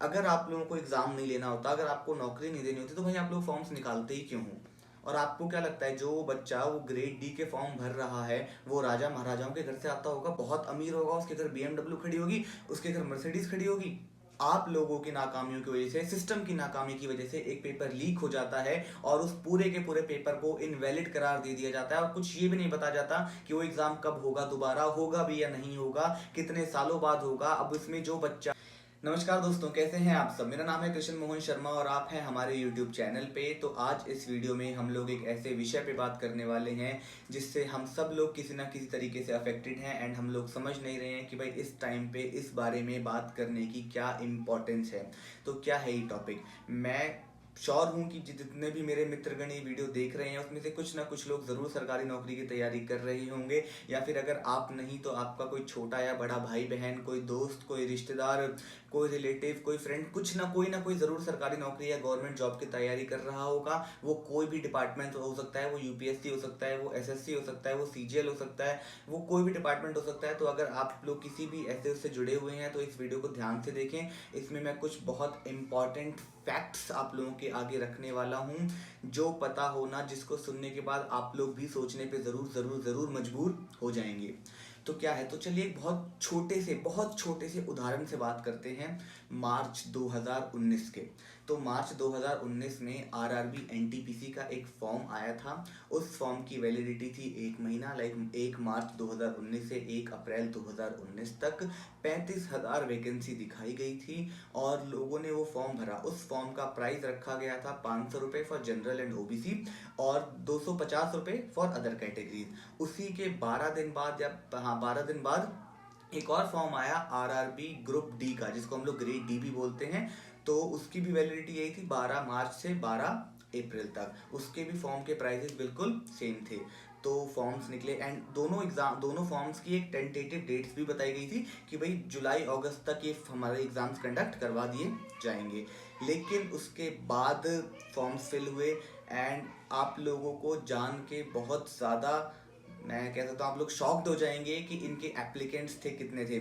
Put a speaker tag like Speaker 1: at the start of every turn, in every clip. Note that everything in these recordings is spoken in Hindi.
Speaker 1: अगर आप लोगों को एग्जाम नहीं लेना होता, अगर आपको नौकरी नहीं देनी होती, तो भाई आप लोग फॉर्म्स निकालते ही क्यों हो? और आपको क्या लगता है जो बच्चा वो ग्रेड डी के फॉर्म भर रहा है वो राजा महाराजाओं के घर से आता होगा, बहुत अमीर होगा, उसके घर BMW खड़ी होगी, उसके घर मर्सिडीज खड़ी होगी? आप लोगों की नाकामियों की वजह से, सिस्टम की नाकामी की वजह से एक पेपर लीक हो जाता है और उस पूरे के पूरे पेपर को इनवैलिड करार दे दिया जाता है, और कुछ ये भी नहीं बताया जाता कि वो एग्जाम कब होगा, दोबारा होगा भी या नहीं होगा, कितने सालों बाद होगा। अब इसमें जो बच्चा, नमस्कार दोस्तों, कैसे हैं आप सब? मेरा नाम है कृष्ण मोहन शर्मा और आप हैं हमारे YouTube चैनल पे। तो आज इस वीडियो में हम लोग एक ऐसे विषय पे बात करने वाले हैं जिससे हम सब लोग किसी ना किसी तरीके से अफेक्टेड हैं, एंड हम लोग समझ नहीं रहे हैं कि भाई इस टाइम पे इस बारे में बात करने की क्या इम्पोर्टेंस है। तो क्या है ये टॉपिक? मैं श्योर हूँ कि जितने भी मेरे मित्रगण ये वीडियो देख रहे हैं उसमें से कुछ ना कुछ लोग ज़रूर सरकारी नौकरी की तैयारी कर रहे होंगे, या फिर अगर आप नहीं तो आपका कोई छोटा या बड़ा भाई बहन, कोई दोस्त, कोई रिश्तेदार, कोई रिलेटिव, कोई फ्रेंड, कुछ ना कोई ज़रूर सरकारी नौकरी या गवर्नमेंट जॉब की तैयारी कर रहा होगा। वो कोई भी डिपार्टमेंट हो सकता है, वो UPSC हो सकता है, वो SSC हो सकता है, वो CGL हो सकता है, वो कोई भी डिपार्टमेंट हो सकता है। तो अगर आप लोग किसी भी ऐसे उससे जुड़े हुए हैं तो इस वीडियो को ध्यान से देखें। इसमें मैं कुछ बहुत इंपॉर्टेंट फैक्ट्स आप लोगों के आगे रखने वाला हूँ, जो पता होना, जिसको सुनने के बाद आप लोग भी सोचने पे ज़रूर ज़रूर ज़रूर मजबूर हो जाएंगे। तो क्या है, तो चलिए एक बहुत छोटे से उदाहरण से बात करते हैं मार्च 2019 के। तो मार्च 2019 में RRB NTPC का एक फॉर्म आया था। उस फॉर्म की वैलिडिटी थी 1 महीना, लाइक 1 मार्च 2019 से 1 अप्रैल 2019 तक 35,000 वैकेंसी दिखाई गई थी और लोगों ने वो फॉर्म भरा। उस फॉर्म का प्राइस रखा गया था 500 रुपये फॉर जनरल एंड OBC और 250 रुपये फॉर अदर कैटेगरीज। उसी के 12 दिन बाद, या हाँ 12 दिन बाद, एक और फॉर्म आया RRB ग्रुप डी का, जिसको हम लोग ग्रेड डी भी बोलते हैं। तो उसकी भी वैलिडिटी यही थी 12 मार्च से 12 अप्रैल तक। उसके भी फॉर्म के प्राइसेस बिल्कुल सेम थे। तो फॉर्म्स निकले एंड दोनों फॉर्म्स की एक टेंटेटिव डेट्स भी बताई गई थी कि भाई जुलाई अगस्त तक ये हमारे एग्जाम्स कंडक्ट करवा दिए जाएंगे। लेकिन उसके बाद फॉर्म्स फिल हुए एंड आप लोगों को जान के बहुत ज़्यादा, मैं कह सकता हूँ आप लोग शॉक्ड हो जाएंगे कि इनके एप्लीकेंट्स थे कितने थे।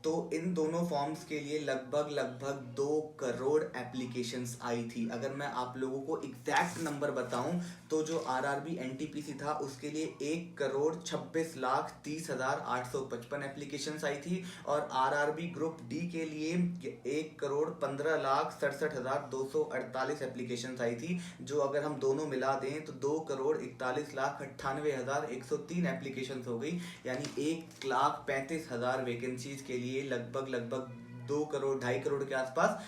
Speaker 1: तो इन दोनों फॉर्म्स के लिए लगभग लगभग 2 करोड़ एप्लीकेशंस आई थी। अगर मैं आप लोगों को एग्जैक्ट नंबर बताऊं तो जो RRB NTPC था उसके लिए 1,26,30,855 एप्लीकेशंस आई थी, और RRB ग्रुप डी के लिए 1,15,67,248 एप्लीकेशंस आई थी। जो अगर हम दोनों मिला दें तो 2,41,98,103 एप्लीकेशंस हो गई, यानी 1,35,000 वैकेंसीज के लिए लगभग लगभग 2 करोड़ 2.5 करोड़ के आसपास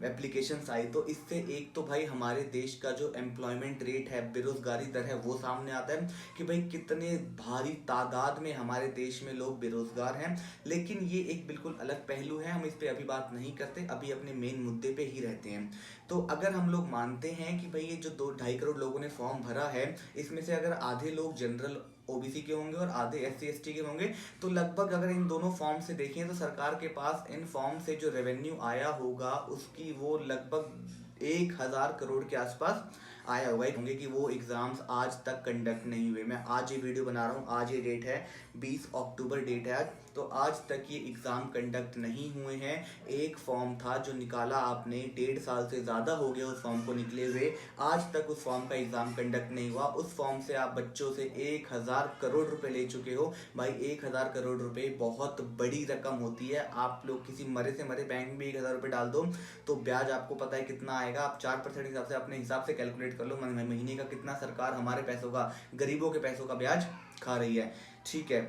Speaker 1: एप्लीकेशंस आई। तो इससे एक तो भाई हमारे देश का जो एम्प्लॉयमेंट रेट है, बेरोजगारी दर है, वो सामने आता है कि भाई कितने भारी तादाद में हमारे देश में लोग बेरोजगार हैं। लेकिन ये एक बिल्कुल अलग पहलू है, हम इस पे अभी बात नहीं करते, अभी अपने मेन मुद्दे पे ही रहते हैं। तो अगर हम लोग मानते हैं कि भाई ये जो 2-2.5 करोड़ लोगों ने फॉर्म भरा है, इसमें से अगर आधे लोग जनरल OBC के होंगे और आधे SC ST के होंगे, तो लगभग अगर इन दोनों फॉर्म से देखें तो सरकार के पास इन फॉर्म से जो रेवेन्यू आया होगा उसकी वो लगभग 1,000 करोड़ के आसपास आया होगा। होंगे कि वो एग्जाम्स आज तक कंडक्ट नहीं हुए। मैं आज ये वीडियो बना रहा हूँ, आज ये डेट है 20 अक्टूबर डेट है आज, तो आज तक ये एग्ज़ाम कंडक्ट नहीं हुए हैं। एक फॉर्म था जो निकाला आपने, 1.5 साल से ज़्यादा हो गया उस फॉर्म को निकले हुए, आज तक उस फॉर्म का एग्ज़ाम कंडक्ट नहीं हुआ। उस फॉर्म से आप बच्चों से 1,000 करोड़ रुपए ले चुके हो। भाई 1,000 करोड़ रुपए बहुत बड़ी रकम होती है। आप लोग किसी मरे से मरे बैंक में 1,000 रुपये डाल दो तो ब्याज आपको पता है कितना आएगा, आप 4% हिसाब से अपने हिसाब से कैलकुलेट कर लो महीने का कितना सरकार हमारे पैसों का, गरीबों के पैसों का ब्याज खा रही है। ठीक है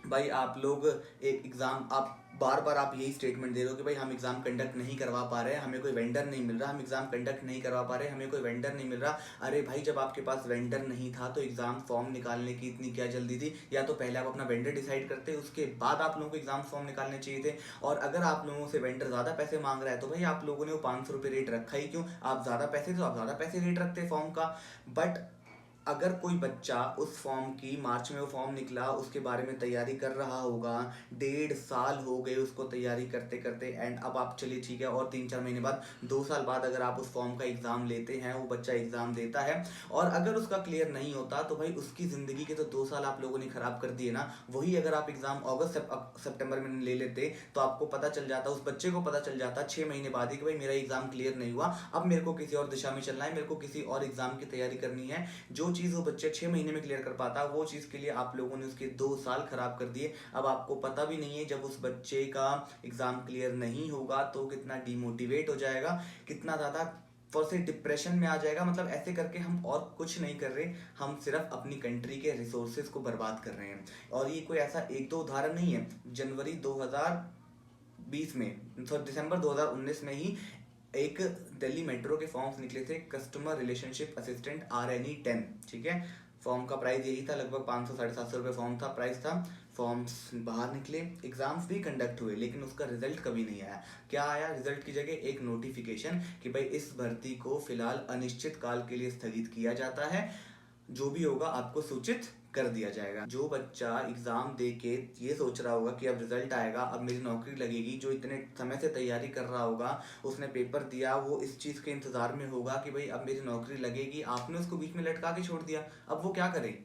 Speaker 1: भाई, आप लोग एक एग्ज़ाम, आप बार बार आप यही स्टेटमेंट दे रहे हो कि भाई हम एग्ज़ाम कंडक्ट नहीं करवा पा रहे हैं, हमें कोई वेंडर नहीं मिल रहा, हम एग्ज़ाम कंडक्ट नहीं करवा पा रहे हैं, हमें कोई वेंडर नहीं मिल रहा। अरे भाई, जब आपके पास वेंडर नहीं था तो एग्ज़ाम फॉर्म निकालने की इतनी क्या जल्दी थी? या तो पहले आप अपना वेंडर डिसाइड करते, उसके बाद आप लोगों को एग्ज़ाम फॉर्म निकालने चाहिए थे। और अगर आप लोगों से वेंडर ज़्यादा पैसे मांग रहा है तो भाई आप लोगों ने वो 500 रुपये रेट रखा ही क्यों? आप ज़्यादा पैसे, तो आप ज़्यादा पैसे रेट रखते फॉर्म का। बट अगर कोई बच्चा उस फॉर्म की मार्च में वो फॉर्म निकला उसके बारे में तैयारी कर रहा होगा, 1.5 साल हो गए उसको तैयारी करते करते, एंड अब आप चलिए ठीक है और 3-4 महीने बाद 2 साल बाद अगर आप उस फॉर्म का एग्ज़ाम लेते हैं, वो बच्चा एग्ज़ाम देता है और अगर उसका क्लियर नहीं होता तो भाई उसकी ज़िंदगी के तो 2 साल आप लोगों ने ख़राब कर दिए ना। वही अगर आप एग्ज़ाम सितंबर में ले लेते तो आपको पता चल जाता, उस बच्चे को पता चल जाता 6 महीने बाद ही कि भाई मेरा एग्ज़ाम क्लियर नहीं हुआ, अब मेरे को किसी और दिशा में चलना है, मेरे को किसी और एग्ज़ाम की तैयारी करनी है। जो चीज़ वो बच्चे 6 महीने में क्लियर कर पाता, वो चीज़ के लिए आप लोगों ने उसके 2 साल खराब कर दिए। अब आपको पता भी नहीं है जब उस बच्चे का एग्ज़ाम क्लियर नहीं होगा तो कितना डिमोटिवेट हो जाएगा, कितना ज़्यादा फॉर से डिप्रेशन में आ जाएगा। मतलब ऐसे करके हम और कुछ नहीं कर रहे, हम सिर्फ अपनी कंट्री के रिसोर्सेज को बर्बाद कर रहे हैं। और ये कोई ऐसा एक दो उदाहरण नहीं है। जनवरी 2020 में, सॉरी दिसंबर 2019 में ही एक दिल्ली मेट्रो के फॉर्म्स निकले थे, कस्टमर रिलेशनशिप असिस्टेंट RNE 10। ठीक है, फॉर्म का प्राइस यही था, लगभग 500-750 रुपये फॉर्म था, प्राइस था। फॉर्म्स बाहर निकले, एग्जाम्स भी कंडक्ट हुए, लेकिन उसका रिजल्ट कभी नहीं आया। क्या आया? रिजल्ट की जगह एक नोटिफिकेशन कि भाई इस भर्ती को फिलहाल अनिश्चित काल के लिए स्थगित किया जाता है, जो भी होगा आपको सूचित कर दिया जाएगा। जो बच्चा एग्जाम दे के ये सोच रहा होगा कि अब रिजल्ट आएगा, अब मेरी नौकरी लगेगी, जो इतने समय से तैयारी कर रहा होगा, उसने पेपर दिया, वो इस चीज़ के इंतजार में होगा कि भाई अब मेरी नौकरी लगेगी, आपने उसको बीच में लटका के छोड़ दिया, अब वो क्या करे?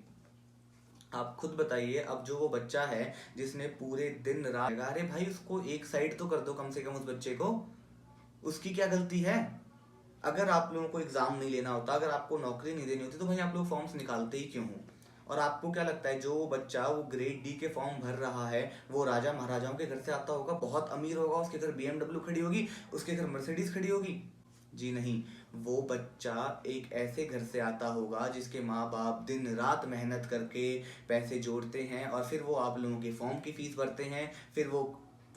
Speaker 1: आप खुद बताइए। अब जो वो बच्चा है जिसने पूरे दिन रात, अरे भाई उसको एक साइड तो कर दो कम से कम, उस बच्चे को, उसकी क्या गलती है? अगर आप लोगों को एग्जाम नहीं लेना होता, अगर आपको नौकरी नहीं देनी होती तो भाई आप लोग फॉर्म्स निकालते ही क्यों हो? और आपको क्या लगता है जो बच्चा वो ग्रेड डी के फॉर्म भर रहा है वो राजा महाराजाओं के घर से आता होगा, बहुत अमीर होगा, उसके घर BMW खड़ी होगी, उसके घर मर्सिडीज खड़ी होगी? जी नहीं, वो बच्चा एक ऐसे घर से आता होगा जिसके माँ बाप दिन रात मेहनत करके पैसे जोड़ते हैं और फिर वो आप लोगों के फॉर्म की फीस भरते हैं, फिर वो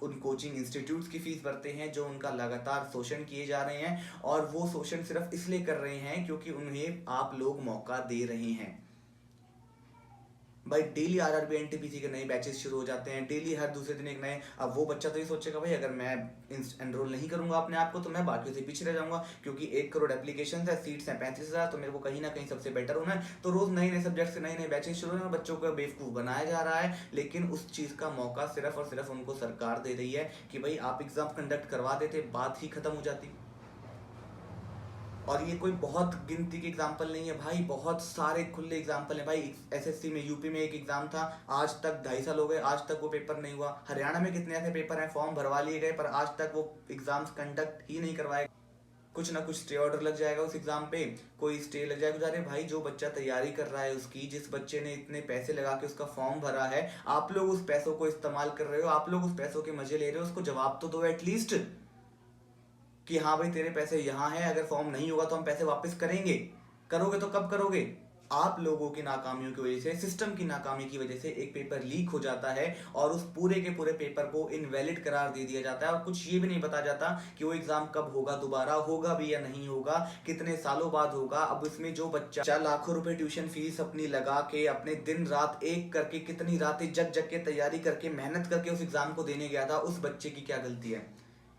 Speaker 1: उन कोचिंग इंस्टीट्यूट्स की फीस भरते हैं जो उनका लगातार शोषण किए जा रहे हैं, और वो शोषण सिर्फ इसलिए कर रहे हैं क्योंकि उन्हें आप लोग मौका दे रहे हैं। भाई डेली RRB NTPC के नए बैचेस शुरू हो जाते हैं, डेली हर दूसरे दिन एक नए। अब वो बच्चा तो ये सोचेगा भाई अगर मैं एनरोल नहीं करूंगा अपने आप को तो मैं बाकियों से पीछे रह जाऊंगा, क्योंकि 1 करोड़ एप्लीकेशन है, सीट्स हैं 35,000, तो मेरे को कहीं ना कहीं सबसे बेटर होना है। तो रोज नए नए सब्जेक्ट से नए नए बैचेस शुरू हैं, बच्चों को बेवकूफ़ बनाया जा रहा है। लेकिन उस चीज़ का मौका सिर्फ और सिर्फ उनको सरकार दे रही है कि भाई आप एग्जाम कंडक्ट करवा देते, बात ही खत्म हो जाती। और ये कोई बहुत गिनती के एग्जाम्पल नहीं है भाई, बहुत सारे खुले एग्जाम्पल हैं भाई। SSC में, यूपी में एक एग्जाम था, आज तक 2.5 साल हो गए, आज तक वो पेपर नहीं हुआ। हरियाणा में कितने ऐसे पेपर हैं, फॉर्म भरवा लिए गए पर आज तक वो एग्जाम्स कंडक्ट ही नहीं करवाए। कुछ ना कुछ स्टे ऑर्डर लग जाएगा उस एग्जाम पे, कोई स्टे लग जाएगा। अरे भाई जो बच्चा तैयारी कर रहा है उसकी, जिस बच्चे ने इतने पैसे लगा के उसका फॉर्म भरा है, आप लोग उस पैसों को इस्तेमाल कर रहे हो, आप लोग उस पैसों के मजे ले रहे हो, उसको जवाब तो दो एटलीस्ट कि हाँ भाई तेरे पैसे यहाँ हैं, अगर फॉर्म नहीं होगा तो हम पैसे वापस करेंगे। करोगे तो कब करोगे? आप लोगों की नाकामियों की वजह से, सिस्टम की नाकामी की वजह से एक पेपर लीक हो जाता है और उस पूरे के पूरे पेपर को इनवैलिड करार दे दिया जाता है, और कुछ ये भी नहीं बताया जाता कि वो एग्जाम कब होगा, दोबारा होगा भी या नहीं होगा, कितने सालों बाद होगा। अब इसमें जो बच्चा लाखों रुपए ट्यूशन फीस अपनी लगा के, अपने दिन रात एक करके, कितनी रातें जग जग के तैयारी करके, मेहनत करके उस एग्जाम को देने गया था, उस बच्चे की क्या गलती है?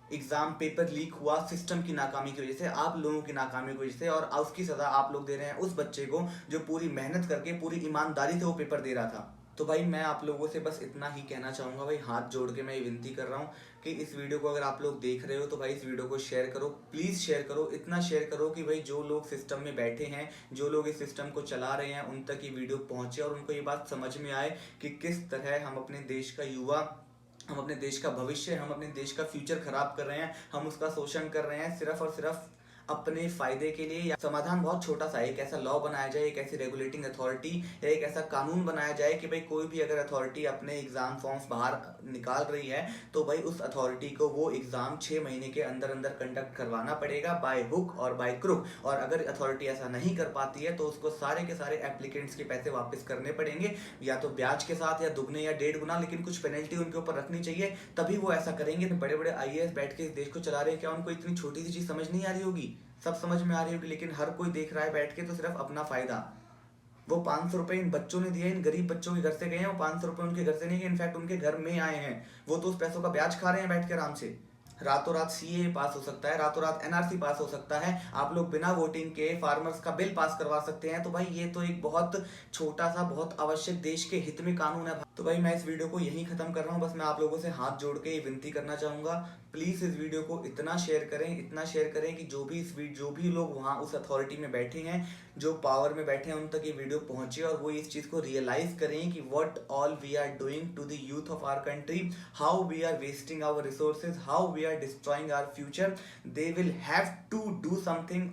Speaker 1: एग्जाम पेपर लीक हुआ सिस्टम की नाकामी की वजह से, आप लोगों की नाकामी की वजह से, और उसकी सजा आप लोग दे रहे हैं उस बच्चे को जो पूरी मेहनत करके, पूरी ईमानदारी से वो पेपर दे रहा था। तो भाई मैं आप लोगों से बस इतना ही कहना चाहूँगा भाई, हाथ जोड़ के मैं ये विनती कर रहा हूँ कि इस वीडियो को अगर आप लोग देख रहे हो तो भाई इस वीडियो को शेयर करो, प्लीज़ शेयर करो, इतना शेयर करो कि भाई जो लोग सिस्टम में बैठे हैं, जो लोग इस सिस्टम को चला रहे हैं, उन तक ये वीडियो पहुँचे और उनको ये बात समझ में आए कि किस तरह हम अपने देश का युवा, हम अपने देश का भविष्य, हम अपने देश का फ्यूचर खराब कर रहे हैं, हम उसका शोषण कर रहे हैं सिर्फ और सिर्फ अपने फायदे के लिए। या समाधान बहुत छोटा सा है, एक ऐसा लॉ बनाया जाए, एक ऐसी रेगुलेटिंग अथॉरिटी या एक ऐसा कानून बनाया जाए कि भाई कोई भी अगर अथॉरिटी अपने एग्जाम फॉर्म्स बाहर निकाल रही है तो भाई उस अथॉरिटी को वो एग्जाम 6 महीने के अंदर अंदर कंडक्ट करवाना पड़ेगा, बाय हुक और बाय क्रुक। और अगर अथॉरिटी ऐसा नहीं कर पाती है तो उसको सारे के सारे एप्लीकेंट्स के पैसे वापस करने पड़ेंगे, या तो ब्याज के साथ या दुगने या 1.5 गुना, लेकिन कुछ पेनल्टी उनके ऊपर रखनी चाहिए, तभी वो ऐसा करेंगे। बड़े बड़े IAS बैठ के इस देश को चला रहे हैं, क्या उनको इतनी छोटी सी चीज समझ नहीं आ रही होगी? सब समझ में आ रही होगी, लेकिन हर कोई देख रहा है बैठ के तो सिर्फ अपना फायदा। वो 500 रुपए इन बच्चों ने दिए, इन गरीब बच्चों के घर से गए हैं, वो 500 रुपए उनके घर से नहीं गए, इनफैक्ट उनके घर में आए हैं, वो तो उस पैसों का ब्याज खा रहे हैं बैठ के आराम से। रातों रात सीए पास हो सकता है, रातों रात एनआरसी पास हो सकता है, आप लोग बिना वोटिंग के फार्मर्स का बिल पास करवा सकते हैं। तो भाई ये तो एक बहुत छोटा सा बहुत आवश्यक देश के हित में कानून है। तो भाई मैं इस वीडियो को यहीं खत्म कर रहा हूँ। बस मैं आप लोगों से हाथ जोड़ के ये विनती करना चाहूंगा, प्लीज इस वीडियो को इतना शेयर करें, इतना शेयर करें कि जो भी लोग वहाँ उस अथॉरिटी में बैठे हैं, जो पावर में बैठे हैं, उन तक ये वीडियो पहुंचे और वो इस चीज को रियलाइज करें कि what all we are doing to the youth of our country, how we are wasting our resources, how we are destroying our future. They will have to do something